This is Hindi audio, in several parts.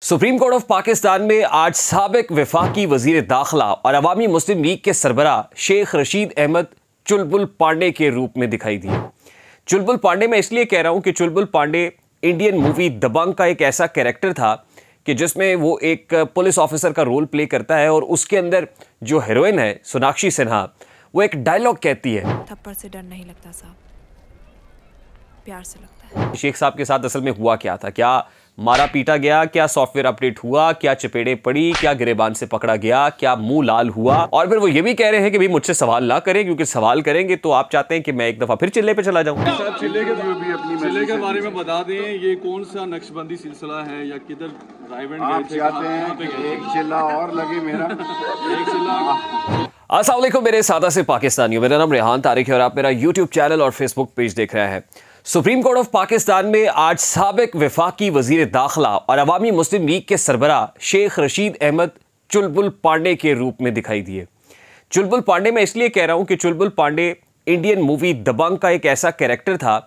सुप्रीम कोर्ट ऑफ पाकिस्तान में आज साबिक वफाकी वजीर दाखिला और अवामी मुस्लिम लीग के सरबराह शेख रशीद अहमद चुलबुल पांडे के रूप में दिखाई दिए। चुलबुल पांडे मैं इसलिए कह रहा हूं कि चुलबुल पांडे इंडियन मूवी दबंग का एक ऐसा कैरेक्टर था कि जिसमें वो एक पुलिस ऑफिसर का रोल प्ले करता है और उसके अंदर जो हीरोइन है सोनाक्षी सिन्हा, वो एक डायलॉग कहती है, थप्पड़ से डर नहीं लगता साहब, प्यार से लगता है। शेख साहब के साथ असल में हुआ क्या था? क्या मारा पीटा गया? क्या सॉफ्टवेयर अपडेट हुआ? क्या चपेड़े पड़ी? क्या गिरेबान से पकड़ा गया? क्या मुंह लाल हुआ? और फिर वो ये भी कह रहे हैं कि भाई मुझसे सवाल ना करें, क्योंकि सवाल करेंगे तो आप चाहते हैं कि मैं एक दफा फिर चिल्ले पे चला जाऊं। चिल्ले के बारे में बता दें, ये कौन सा नक्शबंदी सिलसिला है या किधर आप चाहते हैं कि एक चिल्ला और लगे मेरा एक चिल्ला। अस्सलाम वालेकुम मेरे सादा से पाकिस्तानियों, मेरा नाम रेहान तारिक है और आप मेरा यूट्यूब चैनल और फेसबुक पेज देख रहे हैं। सुप्रीम कोर्ट ऑफ पाकिस्तान में आज साबिक वफाकी वजीर दाखिला और अवामी मुस्लिम लीग के सरबराह शेख रशीद अहमद चुलबुल पांडे के रूप में दिखाई दिए। चुलबुल पांडे मैं इसलिए कह रहा हूं कि चुलबुल पांडे इंडियन मूवी दबंग का एक ऐसा कैरेक्टर था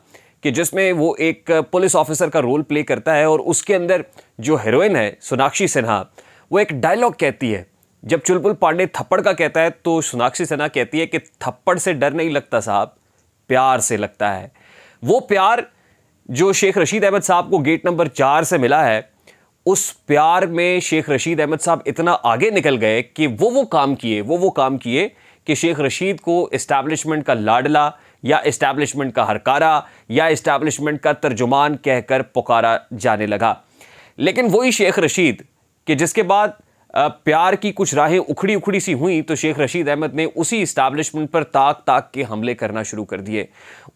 कि जिसमें वो एक पुलिस ऑफिसर का रोल प्ले करता है और उसके अंदर जो हीरोइन है सोनाक्षी सिन्हा, वो एक डायलॉग कहती है। जब चुलबुल पांडे थप्पड़ का कहता है तो सोनाक्षी सिन्हा कहती है कि थप्पड़ से डर नहीं लगता साहब, प्यार से लगता है। वो प्यार जो शेख रशीद अहमद साहब को गेट नंबर 4 से मिला है, उस प्यार में शेख रशीद अहमद साहब इतना आगे निकल गए कि वो काम किए कि शेख रशीद को इस्टेब्लिशमेंट का लाडला या इस्टेब्लिशमेंट का हरकारा या इस्टेब्लिशमेंट का तर्जुमान कहकर पुकारा जाने लगा। लेकिन वही शेख रशीद कि जिसके बाद प्यार की कुछ राहें उखड़ी उखड़ी सी हुई तो शेख रशीद अहमद ने उसी इस्टेब्लिशमेंट पर ताक ताक के हमले करना शुरू कर दिए।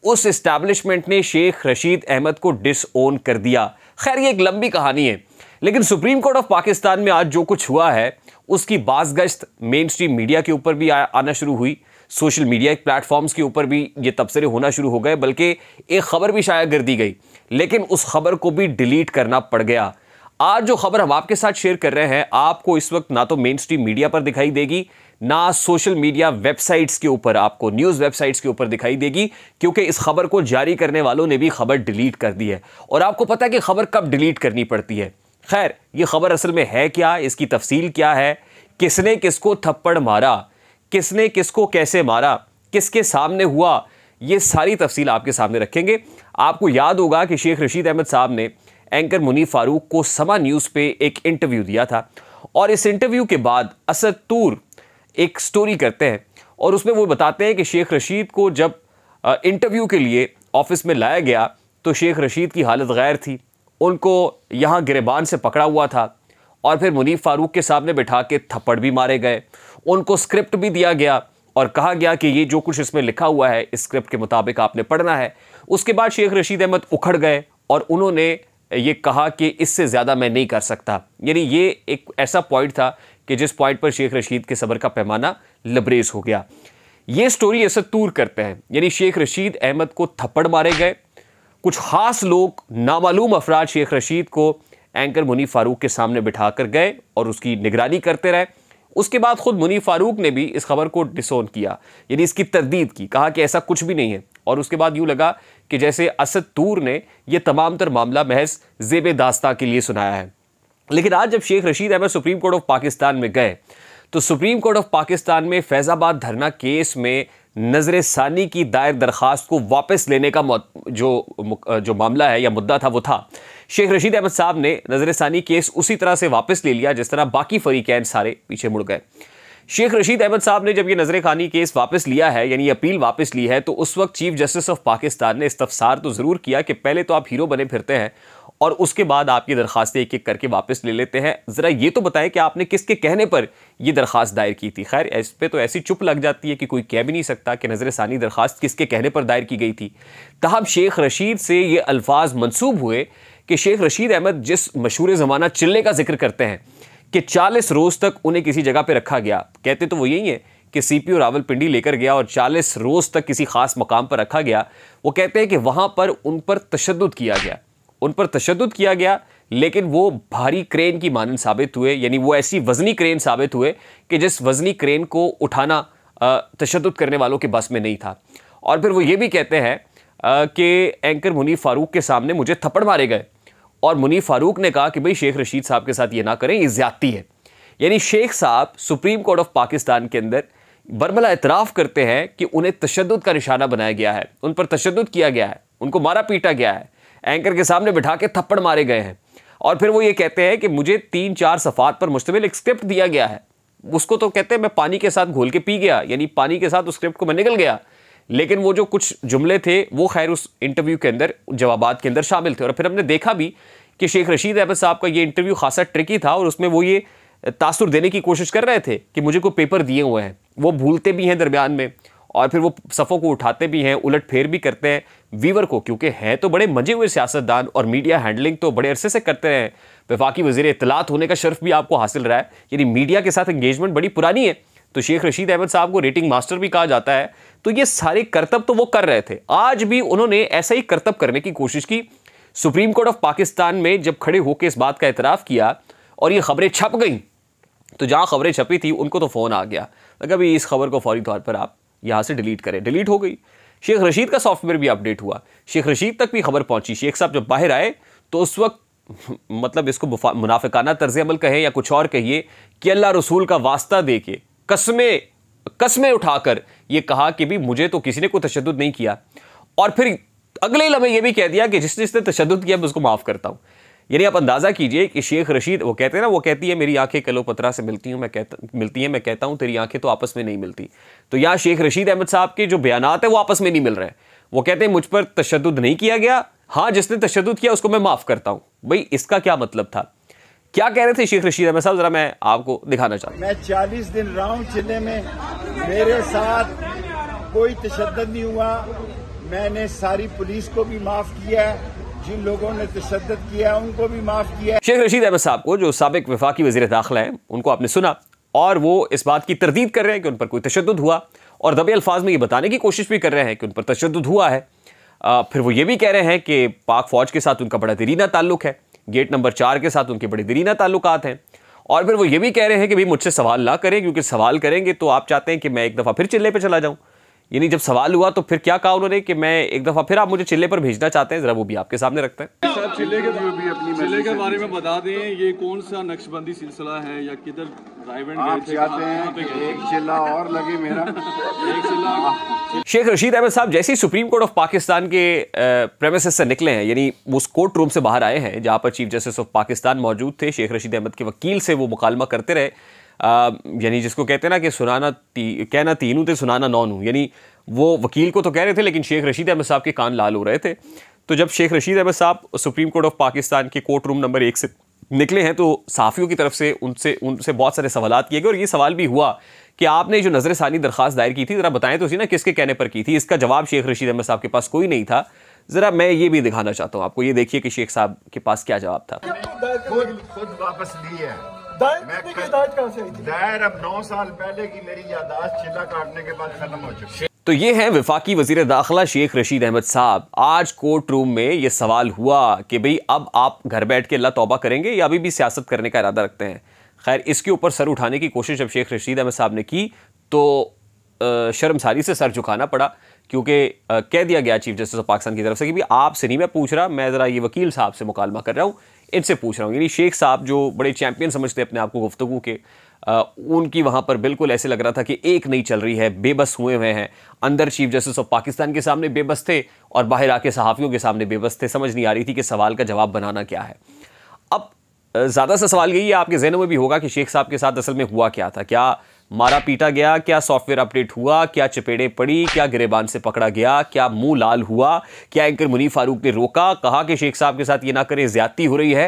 उस इस्टेब्लिशमेंट ने शेख रशीद अहमद को डिसओन कर दिया। खैर ये एक लंबी कहानी है, लेकिन सुप्रीम कोर्ट ऑफ पाकिस्तान में आज जो कुछ हुआ है उसकी बाज़गश्त मेन स्ट्रीम मीडिया के ऊपर भी आना शुरू हुई, सोशल मीडिया प्लेटफॉर्म्स के ऊपर भी ये तबसरे होना शुरू हो गए, बल्कि एक खबर भी शाया कर दी गई, लेकिन उस खबर को भी डिलीट करना पड़ गया। आज जो खबर हम आपके साथ शेयर कर रहे हैं आपको इस वक्त ना तो मेन स्ट्रीम मीडिया पर दिखाई देगी, ना सोशल मीडिया वेबसाइट्स के ऊपर, आपको न्यूज़ वेबसाइट्स के ऊपर दिखाई देगी, क्योंकि इस खबर को जारी करने वालों ने भी खबर डिलीट कर दी है। और आपको पता है कि खबर कब डिलीट करनी पड़ती है। खैर ये खबर असल में है क्या, इसकी तफसील क्या है, किसने किसको थप्पड़ मारा, किसने किसको कैसे मारा, किसके सामने हुआ, ये सारी तफसील आपके सामने रखेंगे। आपको याद होगा कि शेख रशीद अहमद साहब ने एंकर मुनीफ फारूक को समा न्यूज़ पे एक इंटरव्यू दिया था और इस इंटरव्यू के बाद असद तूर एक स्टोरी करते हैं और उसमें वो बताते हैं कि शेख रशीद को जब इंटरव्यू के लिए ऑफिस में लाया गया तो शेख रशीद की हालत गैर थी, उनको यहाँ गिरेबान से पकड़ा हुआ था और फिर मुनीफ फारूक के सामने बिठा के थप्पड़ भी मारे गए। उनको स्क्रिप्ट भी दिया गया और कहा गया कि ये जो कुछ इसमें लिखा हुआ है इस स्क्रिप्ट के मुताबिक आपने पढ़ना है। उसके बाद शेख रशीद अहमद उखड़ गए और उन्होंने ये कहा कि इससे ज़्यादा मैं नहीं कर सकता। यानी ये एक ऐसा पॉइंट था कि जिस पॉइंट पर शेख रशीद के सब्र का पैमाना लबरेज हो गया। ये स्टोरी असद तूर करते हैं, यानी शेख रशीद अहमद को थप्पड़ मारे गए, कुछ ख़ास लोग नामालूम अफराद शेख रशीद को एंकर मुनीफ फारूक के सामने बिठा कर गए और उसकी निगरानी करते रहे। उसके बाद खुद मुनीफ फारूक ने भी इस खबर को डिसोन किया, यानी इसकी तरदीद की, कहा कि ऐसा कुछ भी नहीं है। और उसके बाद यूँ लगा कि जैसे असद तूर ने यह तमाम तर मामला महज ज़ेबे दास्ता के लिए सुनाया है। लेकिन आज जब Sheikh Rashid Ahmed supreme court of Pakistan में गए तो सुप्रीम कोर्ट ऑफ पाकिस्तान में फैज़ाबाद धरना केस में नजर सानी की दायर दरख्वास्त को वापस लेने का जो मामला है या मुद्दा था वो था। शेख रशीद अहमद साहब ने नजर सानी केस उसी तरह से वापस ले लिया जिस तरह बाकी फरीकैन सारे पीछे मुड़ गए। शेख रशीद अहमद साहब ने जब ये नजर खानी केस वापस लिया है, यानी अपील वापस ली है, तो उस वक्त चीफ जस्टिस ऑफ पाकिस्तान ने इस्तफसार तो ज़रूर किया कि पहले तो आप हीरो बने फिरते हैं और उसके बाद आप ये दरखास्तें एक एक करके वापस ले लेते हैं, ज़रा ये तो बताएं कि आपने किसके कहने पर यह दरखास्त दायर की थी। खैर इस पर तो ऐसी चुप लग जाती है कि कोई कह भी नहीं सकता कि नजर सानी दरखास्त किसके कहने पर दायर की गई थी। तहम शेख रशीद से ये अल्फाज मंसूब हुए कि शेख रशीद अहमद जिस मशहूर ज़माना चिल्ले का जिक्र करते हैं कि 40 रोज़ तक उन्हें किसी जगह पे रखा गया, कहते तो वो यही है कि सीपीओ रावलपिंडी लेकर गया और 40 रोज़ तक किसी ख़ास मकाम पर रखा गया। वो कहते हैं कि वहाँ पर उन पर तशद्दुद किया गया, लेकिन वो भारी क्रेन की मानंद साबित हुए, यानी वो ऐसी वज़नी क्रेन साबित हुए कि जिस वज़नी क्रेन को उठाना तशद्दुद करने वालों के बस में नहीं था। और फिर वो ये भी कहते हैं कि एंकर मुनीफ फारूक के सामने मुझे थप्पड़ मारे गए और मुनीफ फारूक ने कहा कि भाई शेख रशीद साहब के साथ ये ना करें, ये ज्यादती है। यानी शेख साहब सुप्रीम कोर्ट ऑफ पाकिस्तान के अंदर बरमला इतराफ़ करते हैं कि उन्हें तशद्दुद का निशाना बनाया गया है, उन पर तशद्दुद किया गया है, उनको मारा पीटा गया है, एंकर के सामने बिठा के थप्पड़ मारे गए हैं। और फिर वो ये कहते हैं कि मुझे 3-4 सफ़ात पर मुश्तमिल एक स्क्रिप्ट दिया गया है, उसको तो कहते हैं मैं पानी के साथ घोल के पी गया, यानी पानी के साथ उस स्क्रिप्ट को मैं निकल गया। लेकिन वो जो कुछ जुमले थे वो खैर उस इंटरव्यू के अंदर, जवाबात के अंदर शामिल थे। और फिर हमने देखा भी कि शेख रशीद अहमद साहब का ये इंटरव्यू खासा ट्रिकी था और उसमें वो ये तासुर देने की कोशिश कर रहे थे कि मुझे कोई पेपर दिए हुए हैं, वो भूलते भी हैं दरमियान में, और फिर वो सफ़ों को उठाते भी हैं, उलट फेर भी करते हैं वीवर को, क्योंकि हैं तो बड़े मजे हुए सियासतदान और मीडिया हैंडलिंग तो बड़े अरसे से करते हैं। वफाकी वज़ीर इत्तलात होने का शर्फ भी आपको हासिल रहा है, यानी मीडिया के साथ एंगेजमेंट बड़ी पुरानी है। तो शेख रशीद अहमद साहब को रेटिंग मास्टर भी कहा जाता है। तो ये सारे करतब तो वो कर रहे थे, आज भी उन्होंने ऐसा ही करतब करने की कोशिश की। सुप्रीम कोर्ट ऑफ पाकिस्तान में जब खड़े होकर इस बात का एतराफ़ किया और ये खबरें छप गई, तो जहां खबरें छपी थी उनको तो फ़ोन आ गया, कभी इस खबर को फौरी तौर पर आप यहां से डिलीट करें। डिलीट हो गई। शेख रशीद का सॉफ्टवेयर भी अपडेट हुआ, शेख रशीद तक भी खबर पहुंची। शेख साहब जब बाहर आए तो उस वक्त मतलब इसको मुनाफिकाना तर्ज अमल कहें या कुछ और कहिए कि अल्लाह रसूल का वास्ता दे के कसमें उठाकर ये कहा कि भी मुझे तो किसी ने कोई तशद्दुद नहीं किया, और फिर अगले लम्हे ये भी कह दिया कि जिसने तशद्दुद किया मैं उसको माफ़ करता हूँ। यानी आप अंदाज़ा कीजिए कि शेख रशीद, वो कहते हैं ना, वो कहती है मेरी आंखें कलो पतरा से मिलती हैं, मैं कहता हूँ तेरी आंखें तो आपस में नहीं मिलती। तो यहाँ शेख रशीद अहमद साहब के जो बयानात है वो आपस में नहीं मिल रहे हैं। वो कहते हैं मुझ पर तशद्दुद नहीं किया गया, हाँ जिसने तशद्दुद किया उसको मैं माफ़ करता हूँ। भाई इसका क्या मतलब था, क्या कह रहे थे शेख रशीद अहमद साहब, जरा मैं आपको दिखाना चाहता हूँ। मैं 40 दिन रहा हूँ चिल्ले में, मेरे साथ कोई तशद्दुद नहीं हुआ, मैंने सारी पुलिस को भी माफ किया, जिन लोगों ने तशद्दुद किया उनको भी माफ किया। शेख रशीद अहमद साहब को, जो साबिक वफाकी वज़ीर दाखिला हैं, उनको आपने सुना और वो इस बात की तरदीद कर रहे हैं कि उन पर कोई तशद्दुद हुआ, और दबे अल्फाज में ये बताने की कोशिश भी कर रहे हैं कि उन पर तशद्दुद हुआ है। फिर वो ये भी कह रहे हैं कि पाक फौज के साथ उनका बड़ा दरीना ताल्लुक है, गेट नंबर 4 के साथ उनके बड़े दरीना ताल्लुकात हैं। और फिर वो ये भी कह रहे हैं कि भाई मुझसे सवाल ना करें, क्योंकि सवाल करेंगे तो आप चाहते हैं कि मैं एक दफ़ा फिर चिल्ले पे चला जाऊं। यानी जब सवाल हुआ तो फिर क्या कहा उन्होंने कि मैं एक दफ़ा फिर आप मुझे चिल्ले पर भेजना चाहते हैं, ज़रा वो भी आपके सामने रखते हैं। साहब चिल्ले के बारे में बता दें, ये कौन सा नक्शबंदी सिलसिला है या किधर आप चाहते हैं कि एक चिल्ला और लगे मेरा? एक चिल्ला। शेख रशीद अहमद साहब जैसे ही सुप्रीम कोर्ट ऑफ पाकिस्तान के प्रेमिसेस से निकले हैं, यानी उस कोर्ट रूम से बाहर आए हैं जहां पर चीफ जस्टिस ऑफ पाकिस्तान मौजूद थे, शेख रशीद अहमद के वकील से वो मुकालमा करते रहे, यानी जिसको कहते हैं ना कि कहना तीनों थे सुनाना नौनू, यानी वो वकील को तो कह रहे थे लेकिन शेख रशीद अहमद साहब के कान लाल हो रहे थे। तो जब शेख रशीद अहमद साहब सुप्रीम कोर्ट ऑफ पाकिस्तान के कोर्ट रूम नंबर 1 से निकले हैं तो सहाफ़ियों की तरफ से उनसे बहुत सारे सवालात किए गए, और ये सवाल भी हुआ कि आपने जो नजर सानी दरख्वास्त दायर की थी, ज़रा बताएं तो सी ना किसके कहने पर की थी। इसका जवाब शेख रशीद अहमद साहब के पास कोई नहीं था। ज़रा मैं ये भी दिखाना चाहता हूँ आपको, ये देखिए कि शेख साहब के पास क्या जवाब था। खुद वापस ली है दायर, अब 9 साल पहले की मेरी यादाश्त चिल्ला काटने के बाद खत्म हो चुकी। तो ये हैं वफाकी वज़ीर दाखिला शेख रशीद अहमद साहब। आज कोर्ट रूम में ये सवाल हुआ कि भाई अब आप घर बैठ के अल्लाह तौबा करेंगे या अभी भी सियासत करने का इरादा रखते हैं। खैर इसके ऊपर सर उठाने की कोशिश जब शेख रशीद अहमद साहब ने की तो शर्मसारी से सर झुकाना पड़ा, क्योंकि कह दिया गया चीफ जस्टिस ऑफ पाकिस्तान की तरफ से कि भाई आपसे नहीं मैं पूछ रहा, मैं ज़रा ये वकील साहब से मुकालमा कर रहा हूँ, इनसे पूछ रहा हूँ। यानी शेख साहब जो बड़े चैंपियन समझते अपने आप को गुफ्तगू के, उनकी वहाँ पर बिल्कुल ऐसे लग रहा था कि एक नहीं चल रही है, बेबस हुए हुए हैं। अंदर चीफ जस्टिस ऑफ पाकिस्तान के सामने बेबस थे और बाहर आके सहाफ़ियों के सामने बेबस थे, समझ नहीं आ रही थी कि सवाल का जवाब बनाना क्या है। अब ज़्यादा सा सवाल यही है, आपके जहनों में भी होगा कि शेख साहब के साथ असल में हुआ क्या था, क्या मारा पीटा गया, क्या सॉफ्टवेयर अपडेट हुआ, क्या चपेड़े पड़ी, क्या गिरेबान से पकड़ा गया, क्या मुंह लाल हुआ, क्या एंकर मुनीफ फारूक ने रोका, कहा कि शेख साहब के साथ ये ना करें, ज्यादती हो रही है।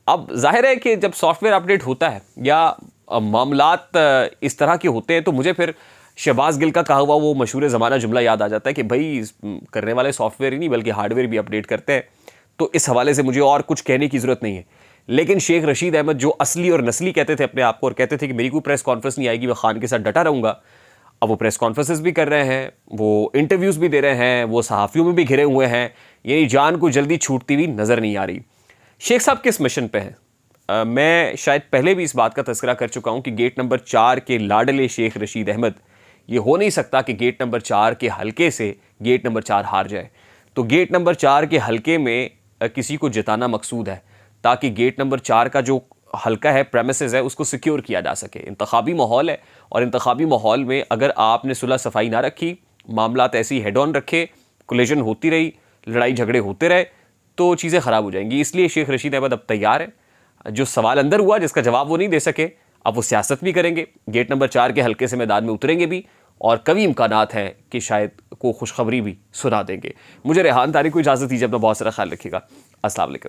अब जाहिर है कि जब सॉफ्टवेयर अपडेट होता है या मामलात इस तरह के होते हैं तो मुझे फिर शहबाज गिल का कहा हुआ वो मशहूर ज़माना जुमला याद आ जाता है कि भाई करने वाले सॉफ्टवेयर ही नहीं बल्कि हार्डवेयर भी अपडेट करते हैं। तो इस हवाले से मुझे और कुछ कहने की ज़रूरत नहीं है। लेकिन शेख रशीद अहमद जो असली और नस्ली कहते थे अपने आप को और कहते थे कि मेरी कोई प्रेस कॉन्फ्रेंस नहीं आएगी, मैं खान के साथ डटा रहूँगा, अब वो प्रेस कॉन्फ्रेंसेस भी कर रहे हैं, वो इंटरव्यूज़ भी दे रहे हैं, वो सहाफ़ियों में भी घिरे हुए हैं, यानी जान को जल्दी छूटती हुई नज़र नहीं आ रही। शेख साहब किस मिशन पे हैं? मैं शायद पहले भी इस बात का तज़किरा कर चुका हूँ कि गेट नंबर 4 के लाडले शेख रशीद अहमद, ये हो नहीं सकता कि गेट नंबर 4 के हल्के से गेट नंबर 4 हार जाए। तो गेट नंबर 4 के हलके में किसी को जिताना मकसूद है, ताकि गेट नंबर 4 का जो हल्का है, प्रेमिसेस है, उसको सिक्योर किया जा सके। इंतखाबी माहौल है, और इंतखाबी माहौल में अगर आपने सुलह सफाई ना रखी, मामलात ऐसे ही हेड ऑन रखे, कोलिजन होती रही, लड़ाई झगड़े होते रहे, तो चीज़ें ख़राब हो जाएंगी। इसलिए शेख रशीद अहमद अब तैयार है। जो सवाल अंदर हुआ, जिसका जवाब वो नहीं दे सके, अब वो सियासत भी करेंगे, गेट नंबर 4 के हल्के से मैदान में उतरेंगे भी, और कभी इम्कानात हैं कि शायद को खुशखबरी भी सुना देंगे। मुझे रेहान तारिक को इजाज़त दीजिए, अपना बहुत सारा ख्याल रखिएगा। अस्सलाम वालेकुम।